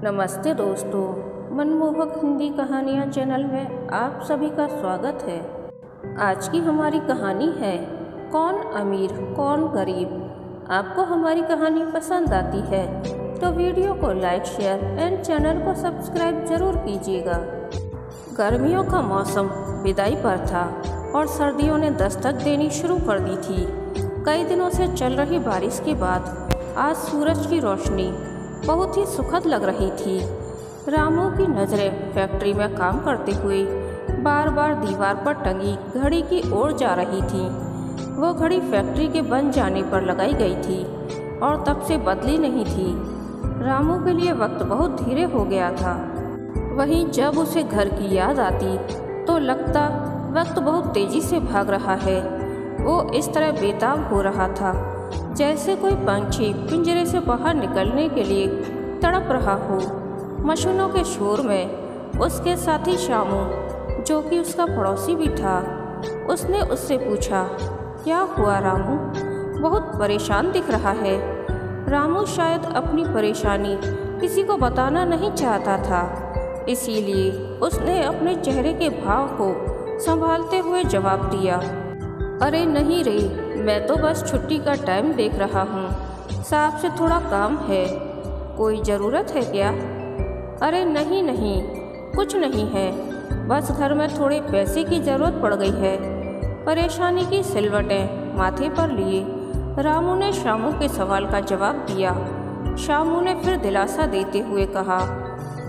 नमस्ते दोस्तों, मनमोहक हिंदी कहानियाँ चैनल में आप सभी का स्वागत है। आज की हमारी कहानी है कौन अमीर कौन गरीब। आपको हमारी कहानी पसंद आती है तो वीडियो को लाइक शेयर एंड चैनल को सब्सक्राइब जरूर कीजिएगा। गर्मियों का मौसम विदाई पर था और सर्दियों ने दस्तक देनी शुरू कर दी थी। कई दिनों से चल रही बारिश के बाद आज सूरज की रोशनी बहुत ही सुखद लग रही थी। रामू की नज़रें फैक्ट्री में काम करते हुए बार बार दीवार पर टंगी घड़ी की ओर जा रही थी। वो घड़ी फैक्ट्री के बंद जाने पर लगाई गई थी और तब से बदली नहीं थी। रामू के लिए वक्त बहुत धीरे हो गया था। वहीं जब उसे घर की याद आती तो लगता वक्त बहुत तेज़ी से भाग रहा है। वो इस तरह बेताब हो रहा था जैसे कोई पंछी पिंजरे से बाहर निकलने के लिए तड़प रहा हो। मशीनों के शोर में उसके साथी शामू, जो कि उसका पड़ोसी भी था, उसने उससे पूछा, क्या हुआ रामू? बहुत परेशान दिख रहा है। रामू शायद अपनी परेशानी किसी को बताना नहीं चाहता था, इसीलिए उसने अपने चेहरे के भाव को संभालते हुए जवाब दिया, अरे नहीं रे, मैं तो बस छुट्टी का टाइम देख रहा हूँ। साहब से थोड़ा काम है, कोई ज़रूरत है क्या? अरे नहीं नहीं, कुछ नहीं है, बस घर में थोड़े पैसे की ज़रूरत पड़ गई है। परेशानी की सिलवटें माथे पर लिए रामू ने शामू के सवाल का जवाब दिया। शामू ने फिर दिलासा देते हुए कहा,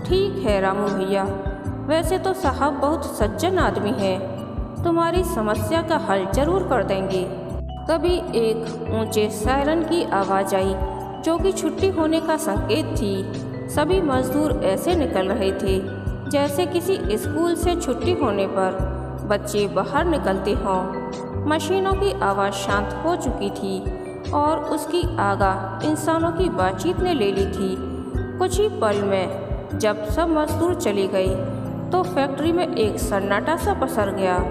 ठीक है रामू भैया, वैसे तो साहब बहुत सज्जन आदमी है, तुम्हारी समस्या का हल जरूर कर देंगे। तभी एक ऊंचे सायरन की आवाज़ आई जो कि छुट्टी होने का संकेत थी। सभी मजदूर ऐसे निकल रहे थे जैसे किसी स्कूल से छुट्टी होने पर बच्चे बाहर निकलते हों। मशीनों की आवाज़ शांत हो चुकी थी और उसकी आगाह इंसानों की बातचीत ने ले ली थी। कुछ ही पल में जब सब मजदूर चले गए तो फैक्ट्री में एक सन्नाटा सा पसर गया।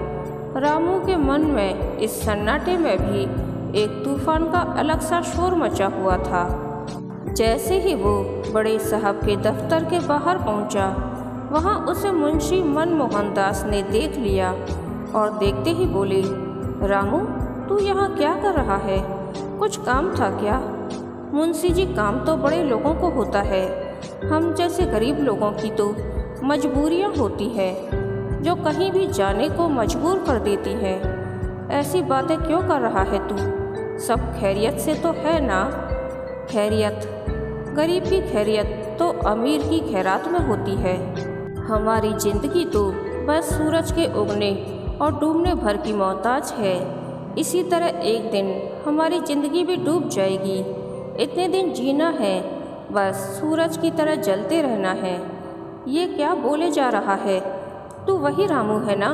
रामू के मन में इस सन्नाटे में भी एक तूफान का अलग सा शोर मचा हुआ था। जैसे ही वो बड़े साहब के दफ्तर के बाहर पहुंचा, वहां उसे मुंशी मनमोहन दास ने देख लिया और देखते ही बोले, रामू तू यहाँ क्या कर रहा है? कुछ काम था क्या? मुंशी जी, काम तो बड़े लोगों को होता है, हम जैसे गरीब लोगों की तो मजबूरियाँ होती है जो कहीं भी जाने को मजबूर कर देती है। ऐसी बातें क्यों कर रहा है तू? सब खैरियत से तो है ना? खैरियत? गरीब की खैरियत तो अमीर की खैरात में होती है। हमारी जिंदगी तो बस सूरज के उगने और डूबने भर की मोहताज है। इसी तरह एक दिन हमारी ज़िंदगी भी डूब जाएगी। इतने दिन जीना है, बस सूरज की तरह जलते रहना है। ये क्या बोले जा रहा है? तू वही रामू है ना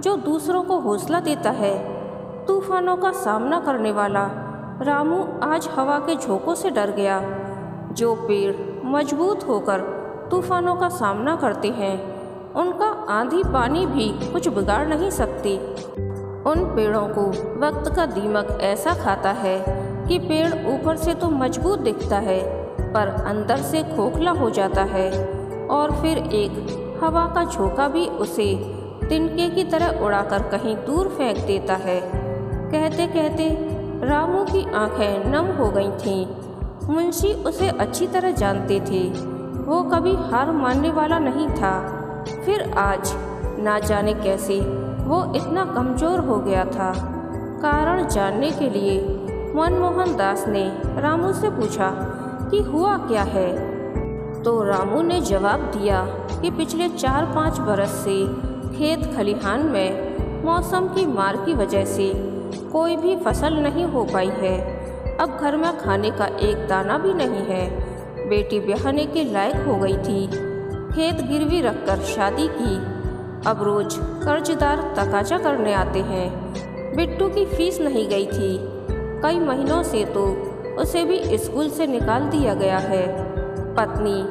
जो दूसरों को हौसला देता है? तूफानों का सामना करने वाला रामू आज हवा के झोंकों से डर गया। जो पेड़ मजबूत होकर तूफानों का सामना करते हैं, उनका आंधी पानी भी कुछ बिगाड़ नहीं सकती। उन पेड़ों को वक्त का दीमक ऐसा खाता है कि पेड़ ऊपर से तो मजबूत दिखता है पर अंदर से खोखला हो जाता है और फिर एक हवा का झोंका भी उसे तिनके की तरह उड़ाकर कहीं दूर फेंक देता है। कहते कहते रामू की आंखें नम हो गई थीं। मुंशी उसे अच्छी तरह जानते थे, वो कभी हार मानने वाला नहीं था। फिर आज ना जाने कैसे वो इतना कमज़ोर हो गया था। कारण जानने के लिए मनमोहन दास ने रामू से पूछा कि हुआ क्या है। तो रामू ने जवाब दिया कि पिछले 4-5 बरस से खेत खलिहान में मौसम की मार की वजह से कोई भी फसल नहीं हो पाई है। अब घर में खाने का एक दाना भी नहीं है। बेटी ब्याहने के लायक हो गई थी, खेत गिरवी रखकर शादी की। अब रोज कर्जदार तकाजा करने आते हैं। बिट्टू की फीस नहीं गई थी, कई महीनों से तो उसे भी स्कूल से निकाल दिया गया है। पत्नी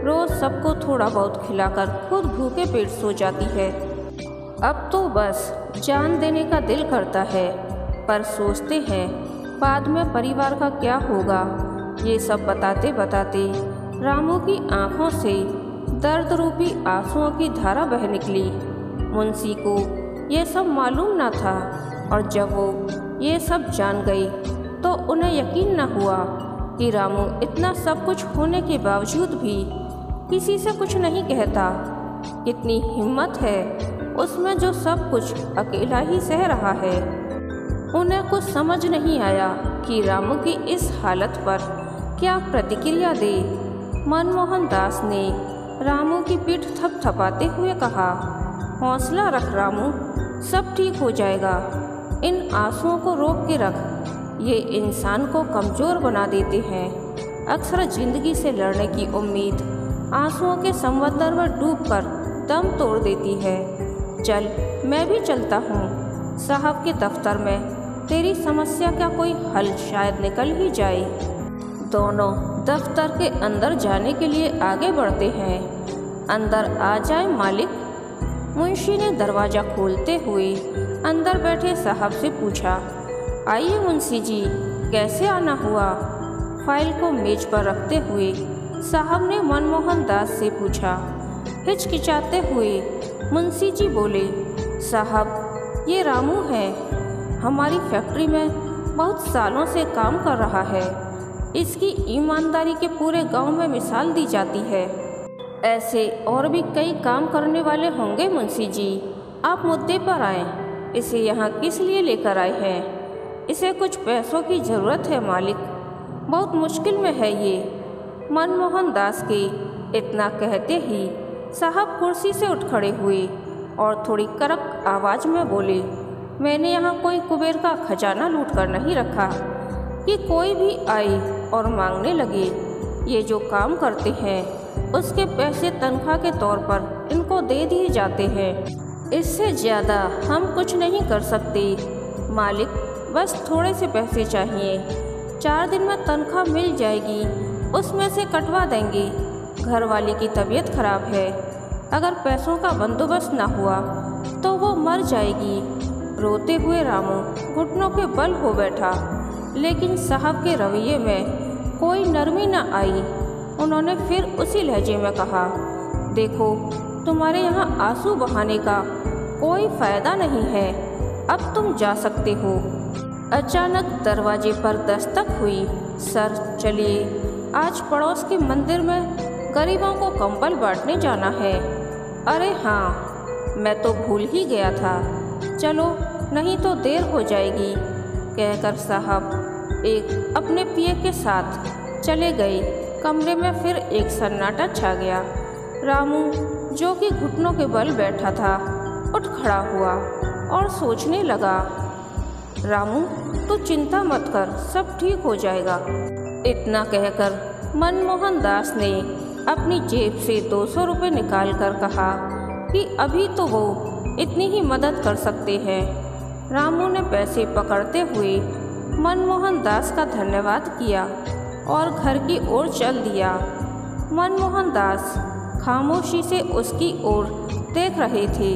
रोज सबको थोड़ा बहुत खिलाकर खुद भूखे पेट सो जाती है। अब तो बस जान देने का दिल करता है, पर सोचते हैं बाद में परिवार का क्या होगा। ये सब बताते बताते रामू की आंखों से दर्द रूपी आंसुओं की धारा बह निकली। मुंशी को ये सब मालूम न था और जब वो ये सब जान गई तो उन्हें यकीन न हुआ कि रामू इतना सब कुछ होने के बावजूद भी किसी से कुछ नहीं कहता। कितनी हिम्मत है उसमें जो सब कुछ अकेला ही सह रहा है। उन्हें कुछ समझ नहीं आया कि रामू की इस हालत पर क्या प्रतिक्रिया दे। मनमोहन दास ने रामू की पीठ थपथपाते हुए कहा, हौसला रख रामू, सब ठीक हो जाएगा। इन आंसुओं को रोक के रख, ये इंसान को कमज़ोर बना देते हैं। अक्सर जिंदगी से लड़ने की उम्मीद आंसुओं के समंदर में डूबकर दम तोड़ देती है। चल, मैं भी चलता हूँ। साहब के दफ्तर में तेरी समस्या का कोई हल शायद निकल ही जाए। दोनों दफ्तर के अंदर जाने के लिए आगे बढ़ते हैं। अंदर आ जाए मालिक। मुंशी ने दरवाज़ा खोलते हुए अंदर बैठे साहब से पूछा, आइए मुंशी जी, कैसे आना हुआ? फाइल को मेज पर रखते हुए साहब ने मनमोहन दास से पूछा। हिचकिचाते हुए मुंशी जी बोले, साहब ये रामू है, हमारी फैक्ट्री में बहुत सालों से काम कर रहा है। इसकी ईमानदारी के पूरे गांव में मिसाल दी जाती है। ऐसे और भी कई काम करने वाले होंगे मुंशी जी। आप मुद्दे पर आए। इसे यहाँ किस लिए लेकर आए हैं? इसे कुछ पैसों की ज़रूरत है मालिक, बहुत मुश्किल में है ये। मनमोहन दास के इतना कहते ही साहब कुर्सी से उठ खड़े हुए और थोड़ी कड़क आवाज़ में बोले, मैंने यहाँ कोई कुबेर का खजाना लूट कर नहीं रखा कि कोई भी आए और मांगने लगे। ये जो काम करते हैं उसके पैसे तनख्वाह के तौर पर इनको दे दिए जाते हैं। इससे ज़्यादा हम कुछ नहीं कर सकते मालिक, बस थोड़े से पैसे चाहिए। 4 दिन में तनख्वाह मिल जाएगी, उसमें से कटवा देंगे। घर वाली की तबीयत खराब है, अगर पैसों का बंदोबस्त ना हुआ तो वो मर जाएगी। रोते हुए रामू घुटनों के बल हो बैठा, लेकिन साहब के रवैये में कोई नरमी न आई। उन्होंने फिर उसी लहजे में कहा, देखो तुम्हारे यहाँ आंसू बहाने का कोई फ़ायदा नहीं है, अब तुम जा सकते हो। अचानक दरवाजे पर दस्तक हुई। सर चलिए, आज पड़ोस के मंदिर में गरीबों को कंबल बांटने जाना है। अरे हाँ, मैं तो भूल ही गया था, चलो नहीं तो देर हो जाएगी, कहकर साहब एक अपने पिए के साथ चले गए। कमरे में फिर एक सन्नाटा छा गया। रामू जो कि घुटनों के बल बैठा था उठ खड़ा हुआ और सोचने लगा, रामू तू चिंता मत कर, सब ठीक हो जाएगा। इतना कहकर मनमोहन दास ने अपनी जेब से 200 रुपये निकाल कर कहा कि अभी तो वो इतनी ही मदद कर सकते हैं। रामू ने पैसे पकड़ते हुए मनमोहन दास का धन्यवाद किया और घर की ओर चल दिया। मनमोहन दास खामोशी से उसकी ओर देख रहे थे,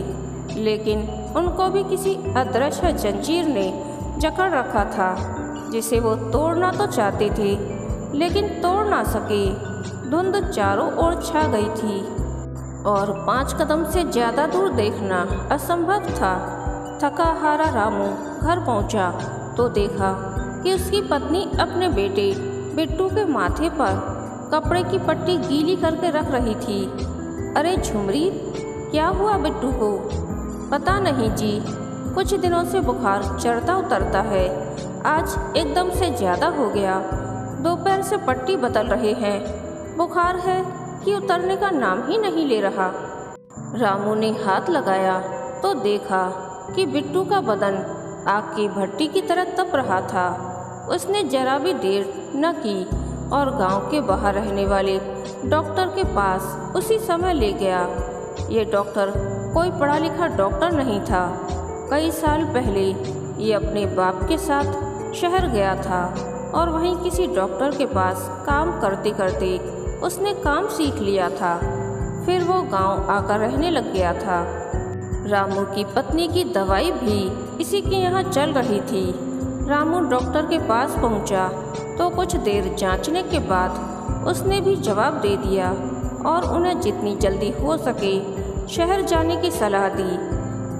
लेकिन उनको भी किसी अदृश्य जंजीर ने जकड़ रखा था, जिसे वो तोड़ना तो चाहते थे लेकिन तोड़ ना सके। धुंध चारों ओर छा गई थी और 5 कदम से ज़्यादा दूर देखना असंभव था। थका हारा रामू घर पहुंचा तो देखा कि उसकी पत्नी अपने बेटे बिट्टू के माथे पर कपड़े की पट्टी गीली करके रख रही थी। अरे झुमरी, क्या हुआ बिट्टू को? पता नहीं जी, कुछ दिनों से बुखार चढ़ता उतरता है, आज एकदम से ज़्यादा हो गया। दोपहर से पट्टी बदल रहे हैं, बुखार है कि उतरने का नाम ही नहीं ले रहा। रामू ने हाथ लगाया तो देखा कि बिट्टू का बदन आग की भट्टी की तरह तप रहा था। उसने जरा भी देर न की और गांव के बाहर रहने वाले डॉक्टर के पास उसी समय ले गया। ये डॉक्टर कोई पढ़ा लिखा डॉक्टर नहीं था। कई साल पहले ये अपने बाप के साथ शहर गया था और वहीं किसी डॉक्टर के पास काम करते करते उसने काम सीख लिया था। फिर वो गांव आकर रहने लग गया था। रामू की पत्नी की दवाई भी इसी के यहाँ चल रही थी। रामू डॉक्टर के पास पहुँचा तो कुछ देर जांचने के बाद उसने भी जवाब दे दिया और उन्हें जितनी जल्दी हो सके शहर जाने की सलाह दी।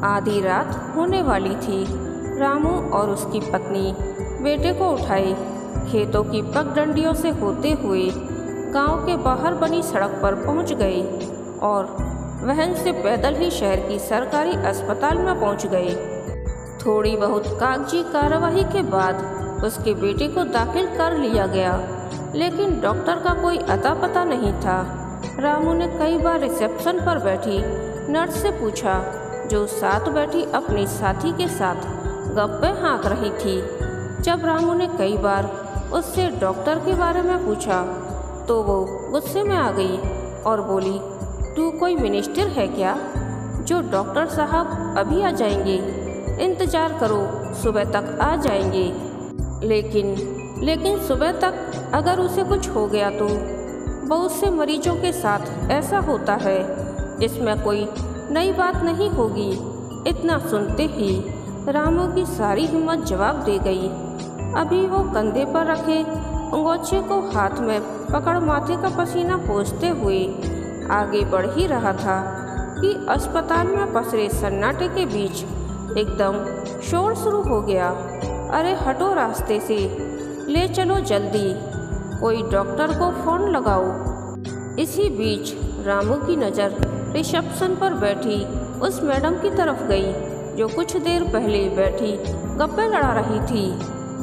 आधी रात होने वाली थी। रामू और उसकी पत्नी बेटे को उठाए खेतों की पगडंडियों से होते हुए गांव के बाहर बनी सड़क पर पहुंच गए और वहन से पैदल ही शहर की सरकारी अस्पताल में पहुंच गए। थोड़ी बहुत कागजी कार्रवाई के बाद उसके बेटे को दाखिल कर लिया गया, लेकिन डॉक्टर का कोई अता पता नहीं था। रामू ने कई बार रिसेप्शन पर बैठी नर्स से पूछा, जो साथ बैठी अपने साथी के साथ गप्पे हाँक रही थी। जब रामू ने कई बार उससे डॉक्टर के बारे में पूछा तो वो गुस्से में आ गई और बोली, तू कोई मिनिस्टर है क्या जो डॉक्टर साहब अभी आ जाएंगे? इंतज़ार करो, सुबह तक आ जाएंगे। लेकिन सुबह तक अगर उसे कुछ हो गया तो? बहुत से मरीजों के साथ ऐसा होता है, इसमें कोई नई बात नहीं होगी। इतना सुनते ही रामू की सारी हिम्मत जवाब दे गई। अभी वो कंधे पर रखे अंगोछे को हाथ में पकड़ माथे का पसीना पोंछते हुए आगे बढ़ ही रहा था कि अस्पताल में पसरे सन्नाटे के बीच एकदम शोर शुरू हो गया। अरे हटो रास्ते से, ले चलो जल्दी, कोई डॉक्टर को फ़ोन लगाओ। इसी बीच रामू की नज़र रिसेप्शन पर बैठी उस मैडम की तरफ गई जो कुछ देर पहले बैठी गप्पे लड़ा रही थी।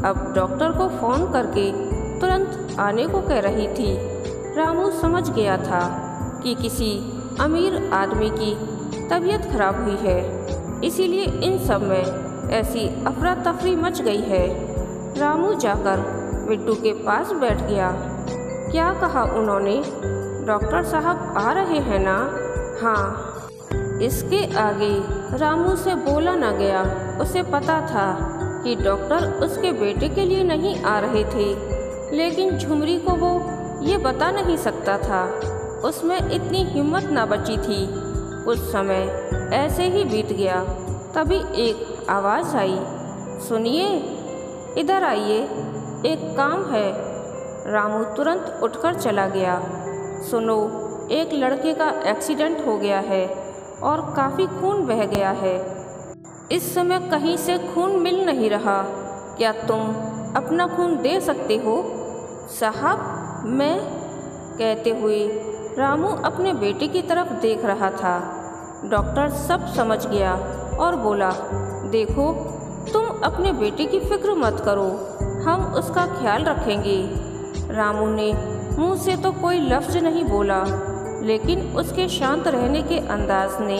अब डॉक्टर को फ़ोन करके तुरंत आने को कह रही थी। रामू समझ गया था कि किसी अमीर आदमी की तबीयत खराब हुई है, इसीलिए इन सब में ऐसी अफरा तफरी मच गई है। रामू जाकर बिट्टू के पास बैठ गया। क्या कहा उन्होंने? डॉक्टर साहब आ रहे हैं ना? हाँ। इसके आगे रामू से बोला न गया। उसे पता था कि डॉक्टर उसके बेटे के लिए नहीं आ रहे थे, लेकिन झुमरी को वो ये बता नहीं सकता था। उसमें इतनी हिम्मत ना बची थी। कुछ समय ऐसे ही बीत गया, तभी एक आवाज़ आई, सुनिए, इधर आइए, एक काम है। रामू तुरंत उठकर चला गया। सुनो, एक लड़के का एक्सीडेंट हो गया है और काफ़ी खून बह गया है। इस समय कहीं से खून मिल नहीं रहा। क्या तुम अपना खून दे सकते हो? साहब, मैं, कहते हुए रामू अपने बेटे की तरफ देख रहा था। डॉक्टर सब समझ गया और बोला, देखो, तुम अपने बेटे की फिक्र मत करो, हम उसका ख्याल रखेंगे। रामू ने मुंह से तो कोई लफ्ज़ नहीं बोला, लेकिन उसके शांत रहने के अंदाज ने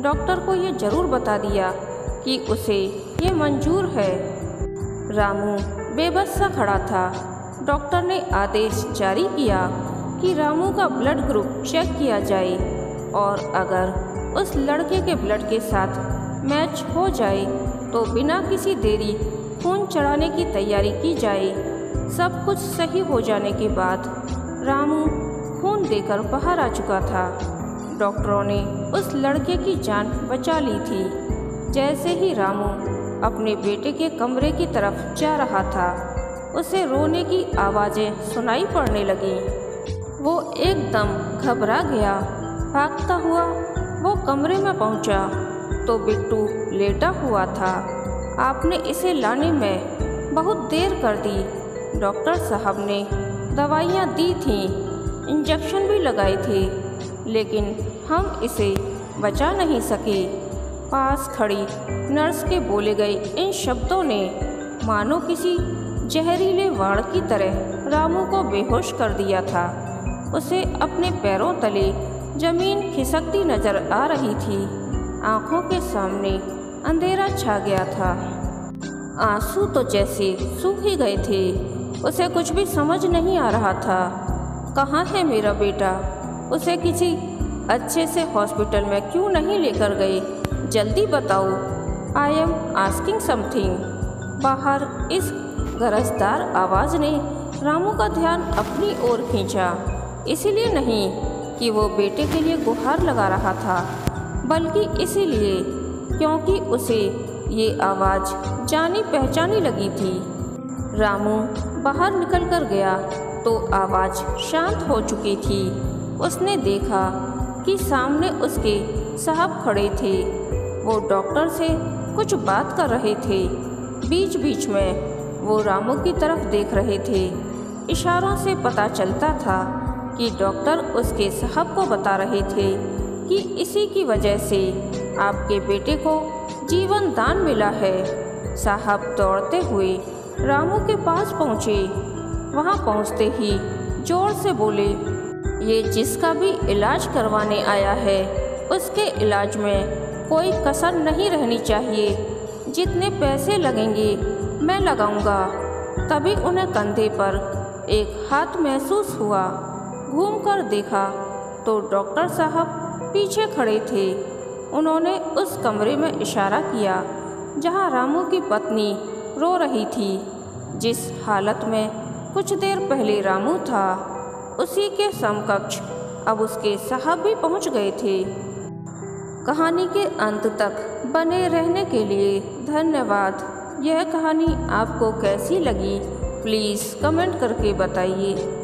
डॉक्टर को ये ज़रूर बता दिया कि उसे ये मंजूर है। रामू बेबस सा खड़ा था। डॉक्टर ने आदेश जारी किया कि रामू का ब्लड ग्रुप चेक किया जाए और अगर उस लड़के के ब्लड के साथ मैच हो जाए तो बिना किसी देरी खून चढ़ाने की तैयारी की जाए। सब कुछ सही हो जाने के बाद रामू खून देकर बाहर आ चुका था। डॉक्टरों ने उस लड़के की जान बचा ली थी। जैसे ही रामू अपने बेटे के कमरे की तरफ जा रहा था, उसे रोने की आवाज़ें सुनाई पड़ने लगीं। वो एकदम घबरा गया। भागता हुआ वो कमरे में पहुंचा तो बिट्टू लेटा हुआ था। आपने इसे लाने में बहुत देर कर दी। डॉक्टर साहब ने दवाइयाँ दी थीं, इंजेक्शन भी लगाए थे, लेकिन हम इसे बचा नहीं सके। पास खड़ी नर्स के बोले गए इन शब्दों ने मानो किसी जहरीले वाड़ की तरह रामू को बेहोश कर दिया था। उसे अपने पैरों तले जमीन खिसकती नजर आ रही थी। आंखों के सामने अंधेरा छा गया था। आंसू तो जैसे सूख ही गए थे। उसे कुछ भी समझ नहीं आ रहा था। कहाँ है मेरा बेटा? उसे किसी अच्छे से हॉस्पिटल में क्यों नहीं लेकर गए? जल्दी बताओ। I am asking something. बाहर इस गरजदार आवाज़ ने रामू का ध्यान अपनी ओर खींचा। इसलिए नहीं कि वो बेटे के लिए गुहार लगा रहा था, बल्कि इसीलिए क्योंकि उसे ये आवाज़ जानी पहचानी लगी थी। रामू बाहर निकल कर गया तो आवाज़ शांत हो चुकी थी। उसने देखा कि सामने उसके साहब खड़े थे। वो डॉक्टर से कुछ बात कर रहे थे। बीच बीच में वो रामू की तरफ देख रहे थे। इशारों से पता चलता था कि डॉक्टर उसके साहब को बता रहे थे कि इसी की वजह से आपके बेटे को जीवन दान मिला है। साहब दौड़ते हुए रामू के पास पहुँचे। वहाँ पहुँचते ही जोर से बोले, ये जिसका भी इलाज करवाने आया है उसके इलाज में कोई कसर नहीं रहनी चाहिए। जितने पैसे लगेंगे मैं लगाऊंगा। तभी उन्हें कंधे पर एक हाथ महसूस हुआ। घूमकर देखा तो डॉक्टर साहब पीछे खड़े थे। उन्होंने उस कमरे में इशारा किया जहां रामू की पत्नी रो रही थी। जिस हालत में कुछ देर पहले रामू था, उसी के समकक्ष अब उसके साहब भी पहुंच गए थे। कहानी के अंत तक बने रहने के लिए धन्यवाद। यह कहानी आपको कैसी लगी प्लीज़ कमेंट करके बताइए।